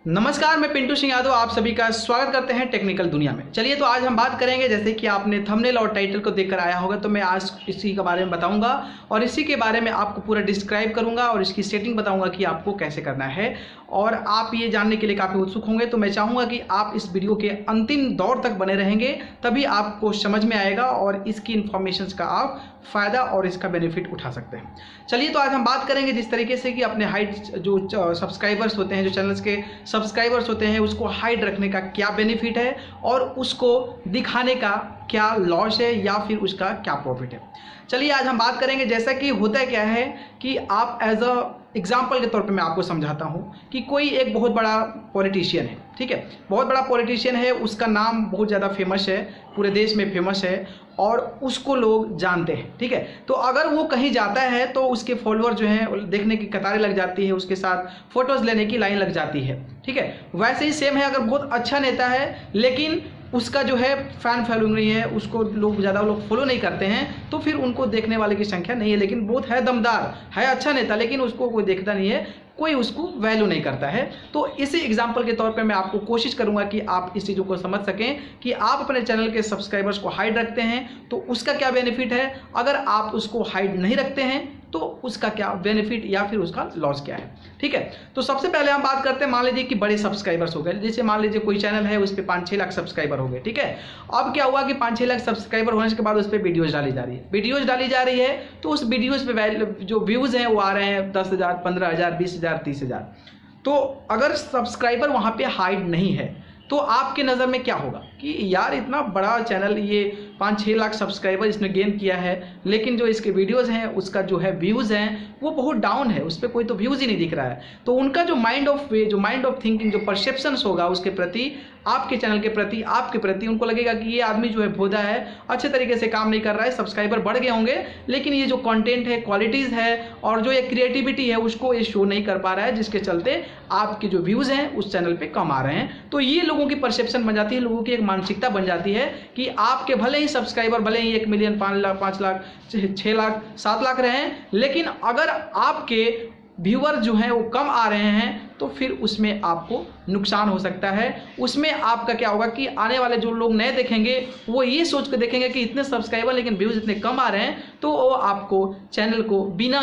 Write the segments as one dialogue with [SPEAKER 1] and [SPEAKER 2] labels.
[SPEAKER 1] नमस्कार, मैं पिंटू सिंह यादव आप सभी का स्वागत करते हैं टेक्निकल दुनिया में। चलिए तो आज हम बात करेंगे, जैसे कि आपने थंबनेल और टाइटल को देखकर आया होगा, तो मैं आज इसी के बारे में बताऊंगा और इसी के बारे में आपको पूरा डिस्क्राइब करूंगा और इसकी सेटिंग बताऊंगा कि आपको कैसे करना है। और आप ये जानने के लिए काफ़ी उत्सुक होंगे, तो मैं चाहूँगा कि आप इस वीडियो के अंतिम दौर तक बने रहेंगे, तभी आपको समझ में आएगा और इसकी इन्फॉर्मेशन का आप फ़ायदा और इसका बेनिफिट उठा सकते हैं। चलिए तो आज हम बात करेंगे जिस तरीके से कि अपने हाइड जो सब्सक्राइबर्स होते हैं, जो चैनल्स के सब्सक्राइबर्स होते हैं, उसको हाइड रखने का क्या बेनिफिट है और उसको दिखाने का क्या लॉस है या फिर उसका क्या प्रॉफिट है। चलिए आज हम बात करेंगे। जैसा कि होता क्या है कि आप एज अ एग्जाम्पल के तौर पे मैं आपको समझाता हूँ कि कोई एक बहुत बड़ा पॉलिटिशियन है, ठीक है, बहुत बड़ा पॉलिटिशियन है, उसका नाम बहुत ज़्यादा फेमस है, पूरे देश में फेमस है और उसको लोग जानते हैं, ठीक है। तो अगर वो कहीं जाता है तो उसके फॉलोअर जो हैं देखने की कतारें लग जाती है, उसके साथ फोटोज़ लेने की लाइन लग जाती है, ठीक है। वैसे ही सेम है, अगर बहुत अच्छा नेता है लेकिन उसका जो है फैन फॉलोइंग नहीं है, उसको ज़्यादा लोग फॉलो नहीं करते हैं, तो फिर उनको देखने वाले की संख्या नहीं है। लेकिन बहुत है दमदार, है अच्छा नेता, लेकिन उसको कोई देखता नहीं है, कोई उसको वैल्यू नहीं करता है। तो इसी एग्जाम्पल के तौर पे मैं आपको कोशिश करूंगा कि आप इस चीज़ों को समझ सकें कि आप अपने चैनल के सब्सक्राइबर्स को हाइड रखते हैं तो उसका क्या बेनिफिट है, अगर आप उसको हाइड नहीं रखते हैं तो उसका क्या बेनिफिट या फिर उसका लॉस क्या है, ठीक है। तो सबसे पहले हम बात करते हैं, मान लीजिए कि बड़े सब्सक्राइबर्स हो गए, जैसे मान लीजिए कोई चैनल है उस पर 5-6 लाख सब्सक्राइबर हो गए, ठीक है। अब क्या हुआ कि 5-6 लाख सब्सक्राइबर होने के बाद उस पर वीडियोज़ डाली जा रही है, तो उस वीडियोज़ पे जो व्यूज़ हैं वो आ रहे हैं 10,000, 15,000, 20,000, 30,000। तो अगर सब्सक्राइबर वहाँ पे हाइड नहीं है तो आपके नज़र में क्या होगा कि यार इतना बड़ा चैनल, ये 5-6 लाख सब्सक्राइबर इसने गेन किया है, लेकिन जो इसके वीडियोज़ हैं उसका जो है व्यूज़ हैं वो बहुत डाउन है, उस पर कोई तो व्यूज़ ही नहीं दिख रहा है। तो उनका जो माइंड ऑफ थिंकिंग, जो परसेप्शंस होगा उसके प्रति, आपके चैनल के प्रति, आपके प्रति, उनको लगेगा कि ये आदमी जो है भोदा है, अच्छे तरीके से काम नहीं कर रहा है, सब्सक्राइबर बढ़ गए होंगे लेकिन ये जो कंटेंट है, क्वालिटीज़ है और जो ये क्रिएटिविटी है उसको ये शो नहीं कर पा रहा है, जिसके चलते आपके जो व्यूज़ हैं उस चैनल पे कम आ रहे हैं। तो ये लोगों की परसेप्शन बन जाती है, लोगों की एक मानसिकता बन जाती है कि आपके भले ही सब्सक्राइबर, भले ही 1 मिलियन, 5 लाख, 5 लाख, 6 लाख, 7 लाख रहे हैं, लेकिन अगर आपके व्यूअर जो हैं वो कम आ रहे हैं तो फिर उसमें आपको नुकसान हो सकता है। उसमें आपका क्या होगा कि आने वाले जो लोग नए देखेंगे वो ये सोच कर देखेंगे कि इतने सब्सक्राइबर लेकिन व्यूज़ इतने कम आ रहे हैं, तो वो आपको चैनल को बिना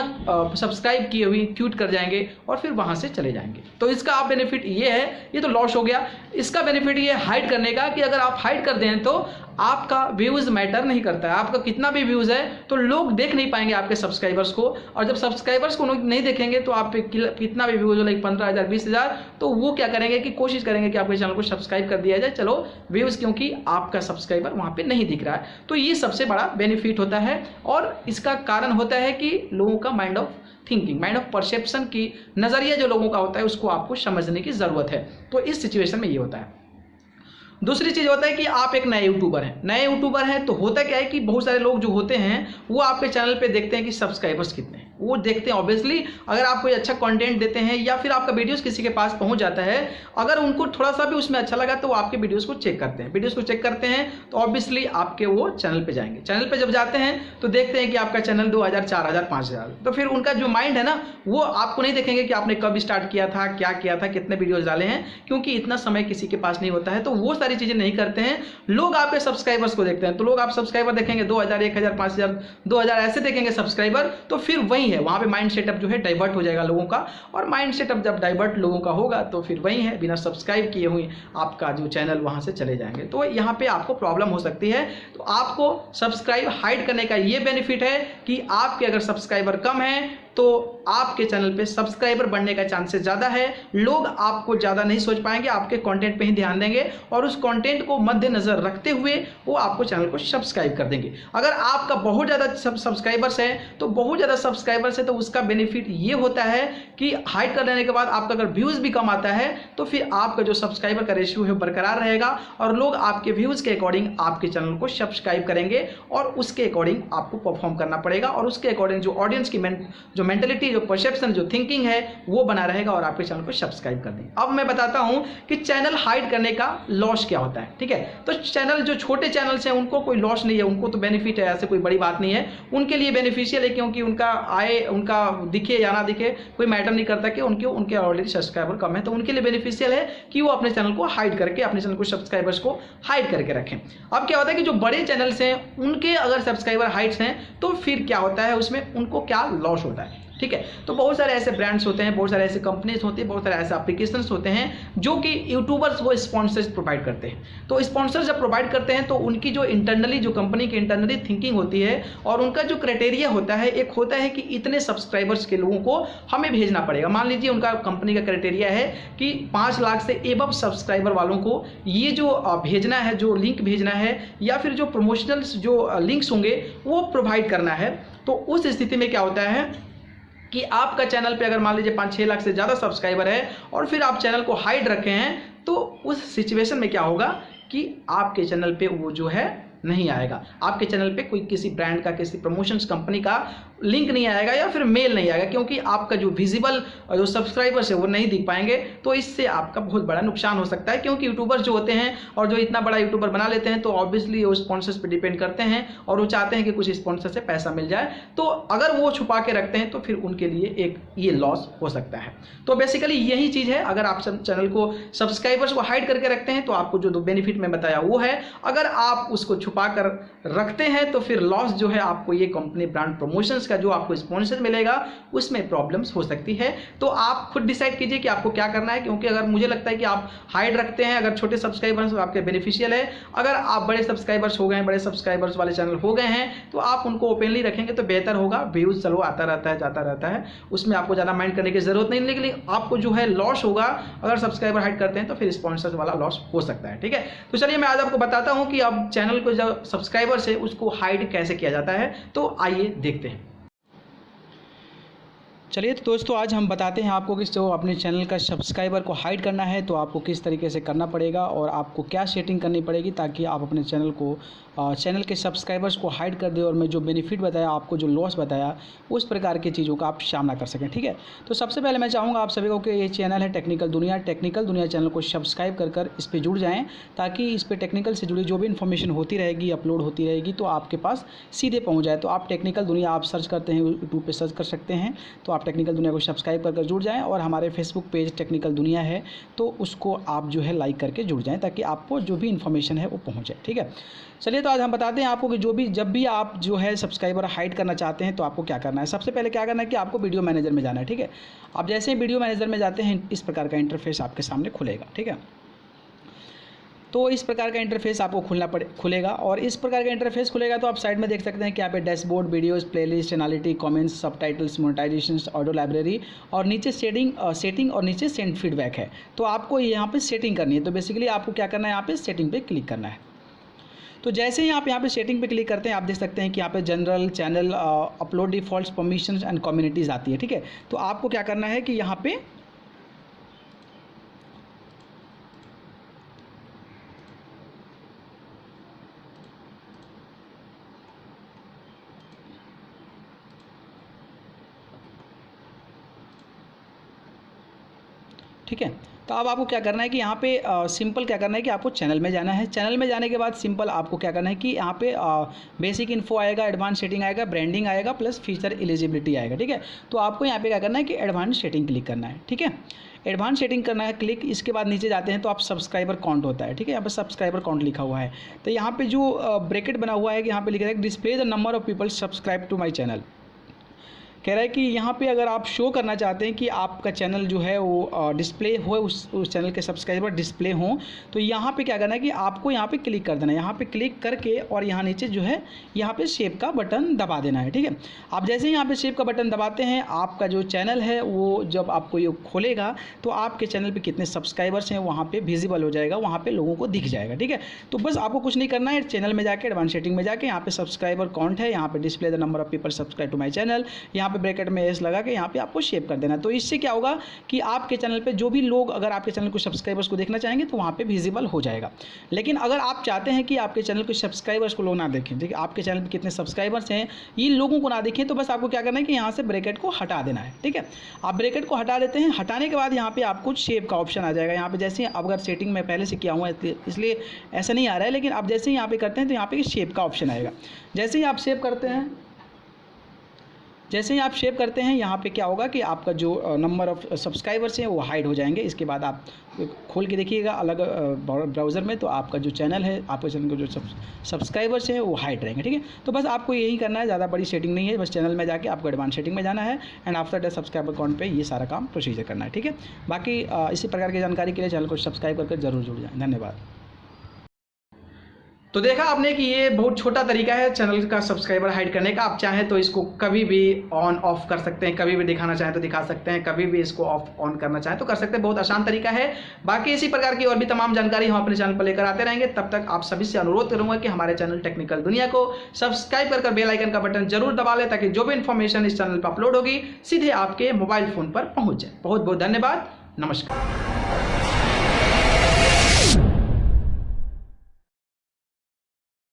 [SPEAKER 1] सब्सक्राइब किए हुए क्यूट कर जाएंगे और फिर वहाँ से चले जाएंगे। तो इसका आप बेनिफिट ये है, ये तो लॉस हो गया। इसका बेनिफिट ये हाइड करने का कि अगर आप हाइड कर दें तो आपका व्यूज़ मैटर नहीं करता है, आपका कितना भी व्यूज़ है तो लोग देख नहीं पाएंगे आपके सब्सक्राइबर्स को, और जब सब्सक्राइबर्स को नहीं देखेंगे तो आप कितना भी व्यूज़ हो, लाइक 15,000, 20,000, तो वो क्या करेंगे कि कोशिश करेंगे कि आपके चैनल को सब्सक्राइब कर दिया जाए, चलो व्यूज़, क्योंकि आपका सब्सक्राइबर वहाँ पे नहीं दिख रहा है। तो ये सबसे बड़ा बेनिफिट होता है और इसका कारण होता है कि लोगों का mind of thinking, mind of perception की नज़रिया जो लोगों का होता है उसको आपको समझने की ज़रूरत है। तो इस सिचुएशन में ये होता है। दूसरी चीज़ होता है कि आप एक नए यूट्यूबर हैं, तो होता क्या है कि बहुत सारे लोग जो होते हैं वो आपके चैनल पे देखते हैं कि सब्सक्राइबर्स कितने हैं, वो देखते हैं ऑब्वियसली। अगर आप कोई अच्छा कंटेंट देते हैं या फिर आपका वीडियोस किसी के पास पहुंच जाता है, अगर उनको थोड़ा सा भी उसमें अच्छा लगा तो वो आपके वीडियोस को चेक करते हैं, तो ऑब्वियसली आपके वो चैनल पर जाएंगे। चैनल पर जब जाते हैं तो देखते हैं कि आपका चैनल 2,000, 4,000, 5,000, तो फिर उनका जो माइंड है ना वो आपको नहीं देखेंगे कि आपने कब स्टार्ट किया था, क्या किया था, कितने वीडियोज़ डाले हैं, क्योंकि इतना समय किसी के पास नहीं होता है। तो वो सारी चीज़ें नहीं करते हैं, लोग आपके सब्सक्राइबर्स को देखते हैं। तो लोग आप सब्सक्राइबर देखेंगे 2,000, 1,000, 5,000, 2,000 ऐसे देखेंगे सब्सक्राइबर, तो फिर वही है, वहाँ पे माइंड सेटअप जो है डाइवर्ट हो जाएगा लोगों का, और माइंड सेटअप जब डाइवर्ट लोगों का होगा तो फिर वही है, बिना सब्सक्राइब किए हुए आपका जो चैनल वहाँ से चले जाएंगे। तो यहाँ पे आपको प्रॉब्लम हो सकती है। तो आपको सब्सक्राइब हाइड करने का ये बेनिफिट है कि आपके अगर सब्सक्राइबर कम है तो आपके चैनल पे सब्सक्राइबर बढ़ने का चांसेस ज़्यादा है, लोग आपको ज़्यादा नहीं सोच पाएंगे, आपके कंटेंट पे ही ध्यान देंगे और उस कंटेंट को मद्देनज़र रखते हुए वो आपको चैनल को सब्सक्राइब कर देंगे। अगर आपका बहुत ज़्यादा सब्सक्राइबर्स है तो उसका बेनिफिट ये होता है कि हाइड कर लेने के बाद आपका अगर व्यूज़ भी कम आता है तो फिर आपका जो सब्सक्राइबर का रेशियो है बरकरार रहेगा और लोग आपके व्यूज़ के अकॉर्डिंग आपके चैनल को सब्सक्राइब करेंगे और उसके अकॉर्डिंग आपको परफॉर्म करना पड़ेगा और उसके अकॉर्डिंग जो ऑडियंस की जो जो मेंटलिटी, जो परसेप्शन, जो थिंकिंग है वो बना रहेगा और आपके चैनल को सब्सक्राइब कर दें। अब मैं बताता हूं कि चैनल हाइड करने का लॉस क्या होता है, ठीक है। तो चैनल, जो छोटे चैनल्स हैं उनको कोई लॉस नहीं है, उनको तो बेनिफिट है, ऐसे कोई बड़ी बात नहीं है, उनके लिए बेनिफिशियल है, क्योंकि उनका आए, उनका दिखे या ना दिखे कोई मैटर नहीं करता कि उनके ऑलरेडी सब्सक्राइबर कम है, तो उनके लिए बेनिफिशियल है कि वो अपने चैनल को हाइड करके, अपने चैनल को सब्सक्राइबर्स को हाइड करके रखें। अब क्या होता है कि जो बड़े चैनल्स हैं उनके अगर सब्सक्राइबर हाइड्स हैं तो फिर क्या होता है, उसमें उनको क्या लॉस होता है, ठीक है। तो बहुत सारे ऐसे ब्रांड्स होते हैं, बहुत सारे ऐसे कंपनीज होते हैं, बहुत सारे ऐसे एप्लीकेशंस होते हैं जो कि यूट्यूबर्स वो स्पॉन्सर्स प्रोवाइड करते हैं। तो स्पॉन्सर्स जब प्रोवाइड करते हैं तो उनकी जो इंटरनली, जो कंपनी की इंटरनली थिंकिंग होती है और उनका जो क्राइटेरिया होता है, एक होता है कि इतने सब्सक्राइबर्स के लोगों को हमें भेजना पड़ेगा। मान लीजिए उनका कंपनी का क्राइटेरिया है कि 5 लाख से एबव सब्सक्राइबर वालों को ये जो भेजना है, जो लिंक भेजना है या फिर जो प्रमोशनल जो लिंक्स होंगे वो प्रोवाइड करना है। तो उस स्थिति में क्या होता है कि आपका चैनल पे अगर मान लीजिए 5-6 लाख से ज़्यादा सब्सक्राइबर है और फिर आप चैनल को हाइड रखे हैं, तो उस सिचुएशन में क्या होगा कि आपके चैनल पे वो जो है नहीं आएगा, आपके चैनल पे कोई किसी ब्रांड का, किसी प्रमोशंस कंपनी का लिंक नहीं आएगा या फिर मेल नहीं आएगा, क्योंकि आपका जो विजिबल जो सब्सक्राइबर्स है वो नहीं दिख पाएंगे। तो इससे आपका बहुत बड़ा नुकसान हो सकता है, क्योंकि यूट्यूबर्स जो होते हैं और जो इतना बड़ा यूट्यूबर बना लेते हैं तो ऑब्वियसली वो स्पॉन्सर्स पे डिपेंड करते हैं और वो चाहते हैं कि कुछ स्पॉन्सर से पैसा मिल जाए। तो अगर वो छुपा के रखते हैं तो फिर उनके लिए एक ये लॉस हो सकता है। तो बेसिकली यही चीज़ है, अगर आप चैनल को, सब्सक्राइबर्स को हाइड करके रखते हैं तो आपको जो बेनिफिट मैं बताया वो है। अगर आप उसको छुपा कर रखते हैं तो फिर लॉस जो है आपको ये कंपनी ब्रांड प्रमोशंस का जो आपको स्पॉन्सर मिलेगा उसमें प्रॉब्लम्स हो सकती है। तो आप खुद डिसाइड कीजिए कि आपको क्या करना है, क्योंकि अगर मुझे लगता है कि आप हाइड रखते हैं, अगर छोटे सब्सक्राइबर्स तो आपके बेनिफिशियल है, अगर आप बड़े सब्सक्राइबर्स हो गए हैं, बड़े सब्सक्राइबर्स वाले चैनल हो गए हैं तो आप उनको ओपनली रखेंगे तो बेहतर होगा। व्यूज चलो आता रहता है, जाता रहता है, उसमें आपको ज़्यादा माइंड करने की जरूरत नहीं, लेकिन आपको जो है लॉस होगा अगर सब्सक्राइबर हाइड करते हैं तो फिर स्पॉन्सर्स वाला लॉस हो सकता है, ठीक है। तो चलिए मैं आज आपको बताता हूँ कि अब चैनल को जो सब्सक्राइबर्स है उसको हाइड कैसे किया जाता है, तो आइए देखते हैं। चलिए तो दोस्तों आज हम बताते हैं आपको कि जो अपने चैनल का सब्सक्राइबर को हाइड करना है तो आपको किस तरीके से करना पड़ेगा और आपको क्या सेटिंग करनी पड़ेगी ताकि आप अपने चैनल को, चैनल के सब्सक्राइबर्स को हाइड कर दें और मैं जो बेनिफिट बताया, आपको जो लॉस बताया, उस प्रकार की चीज़ों का आप सामना कर सकें, ठीक है। तो सबसे पहले मैं चाहूँगा आप सभी को कि ये चैनल है टेक्निकल दुनिया, टेक्निकल दुनिया चैनल को सब्सक्राइब कर इस पर जुड़ जाएँ, ताकि इस पर टेक्निकल से जुड़ी जो भी इन्फॉर्मेशन होती रहेगी, अपलोड होती रहेगी तो आपके पास सीधे पहुँच जाए। तो आप टेक्निकल दुनिया आप सर्च करते हैं, यूट्यूब पर सर्च कर सकते हैं, तो आप टेक्निकल दुनिया को सब्सक्राइब कर जुड़ जाएं और हमारे फेसबुक पेज टेक्निकल दुनिया है तो उसको आप जो है लाइक करके जुड़ जाएं ताकि आपको जो भी इन्फॉर्मेशन है वो पहुंचे, ठीक है। चलिए तो आज हम बताते हैं आपको कि जब भी आप जो है सब्सक्राइबर हाइड करना चाहते हैं तो आपको क्या करना है। सबसे पहले क्या करना है कि आपको वीडियो मैनेजर में जाना है, ठीक है। आप जैसे ही वीडियो मैनेजर में जाते हैं इस प्रकार का इंटरफेस आपके सामने खुलेगा, ठीक है। तो इस प्रकार का इंटरफेस आपको खुलेगा और इस प्रकार का इंटरफेस खुलेगा तो आप साइड में देख सकते हैं कि यहाँ पे dashboard, videos, playlist, analytic, comments, subtitles, monetization, audio library और नीचे सेटिंग और नीचे सेंड फीडबैक है। तो आपको यहाँ पे सेटिंग करनी है। तो बेसिकली आपको क्या करना है, यहाँ पे सेटिंग पे क्लिक करना है। तो जैसे ही आप यहाँ पे सेटिंग पे क्लिक करते हैं आप देख सकते हैं कि यहाँ पे general, channel, upload defaults, permissions and communities आती है, ठीक है। तो आपको क्या करना है कि यहाँ पे ठीक है। तो अब आपको क्या करना है कि यहाँ पे सिंपल क्या करना है कि आपको चैनल में जाना है। चैनल में जाने के बाद सिंपल आपको क्या करना है कि यहाँ पे बेसिक इन्फो आएगा, एडवांस सेटिंग आएगा, ब्रांडिंग आएगा, प्लस फीचर एलिजिबिलिटी आएगा, ठीक है। तो आपको यहाँ पे क्या करना है कि एडवांस सेटिंग क्लिक करना है, ठीक है। एडवांस सेटिंग करना है क्लिक। इसके बाद नीचे जाते हैं तो आप सब्सक्राइबर काउंट होता है, ठीक है। यहाँ पर सब्सक्राइबर काउंट लिखा हुआ है तो यहाँ पे जो ब्रैकेट बना हुआ है कि यहाँ पे लिखा है display the number of people subscribe to my channel. कह रहा है कि यहाँ पे अगर आप शो करना चाहते हैं कि आपका चैनल जो है वो डिस्प्ले हो, उस चैनल के सब्सक्राइबर डिस्प्ले हों, तो यहाँ पे क्या करना है कि आपको यहाँ पे क्लिक कर देना है। यहाँ पे क्लिक करके और यहाँ नीचे जो है यहाँ पे शेप का बटन दबा देना है, ठीक है। आप जैसे ही यहाँ पे शेप का बटन दबाते हैं आपका जो चैनल है वो जब आपको ये खोलेगा तो आपके चैनल पर कितने सब्सक्राइबर्स हैं वहाँ पर विजिबल हो जाएगा, वहाँ पर लोगों को दिख जाएगा, ठीक है। तो बस आपको कुछ नहीं करना है, चैनल में जाके एडवांस सेटिंग में जाके यहाँ पे सब्सक्राइबर काउंट है, यहाँ पे display the number of people subscribe to my channel, यहाँ पे ब्रैकेट में एस लगा के यहाँ पे आपको शेप कर देना है। तो इससे क्या होगा कि आपके चैनल पे जो भी लोग अगर आपके चैनल को सब्सक्राइबर्स को देखना चाहेंगे तो वहाँ पे विजिबल हो जाएगा। लेकिन अगर आप चाहते हैं कि आपके चैनल के सब्सक्राइबर्स को लोग ना देखें, ठीक है, आपके चैनल पे कितने सब्सक्राइबर्स हैं ये लोगों को ना देखें, तो बस आपको क्या करना है कि यहाँ से ब्रैकेट को हटा देना है। ठीक है, आप ब्रैकेट को हटा देते हैं। हटाने के बाद यहाँ पे आपको शेप का ऑप्शन आ जाएगा। यहाँ पे जैसे अगर सेटिंग मैं पहले से किया हुआ है इसलिए ऐसा नहीं आ रहा है, लेकिन आप जैसे ही यहाँ पे करते हैं तो यहाँ पे शेप का ऑप्शन आएगा। जैसे ही आप सेव करते हैं, जैसे ही आप शेप करते हैं यहाँ पे क्या होगा कि आपका जो नंबर ऑफ़ सब्सक्राइबर्स हैं वो हाइड हो जाएंगे। इसके बाद आप खोल के देखिएगा अलग ब्राउज़र में, तो आपका जो चैनल है, आपके चैनल के जो सब्सक्राइबर्स हैं वो हाइड रहेंगे। ठीक है, तो बस आपको यही करना है, ज़्यादा बड़ी सेटिंग नहीं है। बस चैनल में जाके आपको एडवांस सेटिंग में जाना है and after that subscriber account पे ये सारा काम प्रोसीजर करना है। ठीक है, बाकी इसी प्रकार की जानकारी के लिए चैनल को सब्सक्राइब करके जरूर जुड़ जाएं। धन्यवाद। तो देखा आपने कि ये बहुत छोटा तरीका है चैनल का सब्सक्राइबर हाइड करने का। आप चाहें तो इसको कभी भी ऑन ऑफ कर सकते हैं, कभी भी दिखाना चाहें तो दिखा सकते हैं, कभी भी इसको ऑफ ऑन करना चाहें तो कर सकते हैं। बहुत आसान तरीका है। बाकी इसी प्रकार की और भी तमाम जानकारी हम अपने चैनल पर लेकर आते रहेंगे। तब तक आप सभी से अनुरोध करूंगा कि हमारे चैनल टेक्निकल दुनिया को सब्सक्राइब कर बेल आइकन का बटन जरूर दबा लें, ताकि जो भी इन्फॉर्मेशन इस चैनल पर अपलोड होगी सीधे आपके मोबाइल फोन पर पहुंच जाए। बहुत बहुत धन्यवाद। नमस्कार।